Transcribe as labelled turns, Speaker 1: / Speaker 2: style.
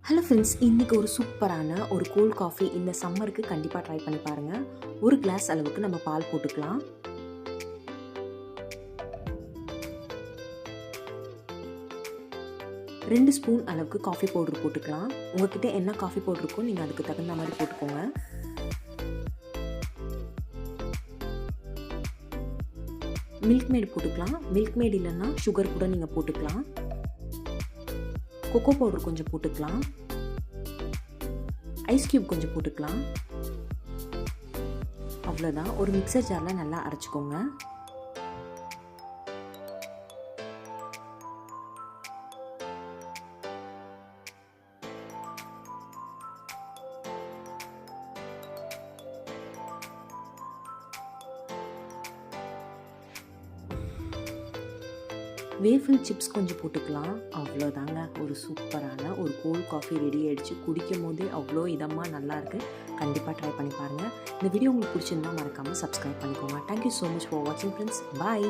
Speaker 1: Hello friends, இன்றைக்கி ஒரு சூப்பரான ஒரு கோல்ட் காஃபி இந்த சம்மருக்கு கண்டிப்பாக ட்ரை பண்ணி பாருங்கள். ஒரு கிளாஸ் அளவுக்கு நம்ம பால் போட்டுக்கலாம். ரெண்டு ஸ்பூன் அளவுக்கு காஃபி பவுடர் போட்டுக்கலாம். உங்ககிட்ட என்ன காஃபி பவுடர் இருக்கோ நீங்கள் அதுக்கு தகுந்த மாதிரி போட்டுக்கோங்க. மில்க் மேட் போட்டுக்கலாம். மில்க் மேட் இல்லைன்னா சுகர் கூட நீங்கள் போட்டுக்கலாம். கொக்கோ பவுடர் கொஞ்சம் போட்டுக்கலாம். ஐஸ் கியூப் கொஞ்சம் போட்டுக்கலாம். அவ்வளோதான். ஒரு மிக்சர் ஜாரில் நல்லா அரைச்சிக்கோங்க. வேஃபில் சிப்ஸ் கொஞ்சம் போட்டுக்கலாம். அவ்வளோதாங்க. ஒரு சூப்பரான ஒரு கோல்ட் காஃபி ரெடி ஆகிடுச்சு. குடிக்கும் போதே அவ்வளோ இதமாக நல்லாயிருக்கு. கண்டிப்பாக ட்ரை பண்ணி பாருங்கள். இந்த வீடியோ உங்களுக்கு பிடிச்சிருந்தால் மறக்காமல் சப்ஸ்கிரைப் பண்ணிக்கோங்க. தேங்க்யூ ஸோ மச் ஃபார் வாட்சிங் ஃப்ரெண்ட்ஸ். பாய்.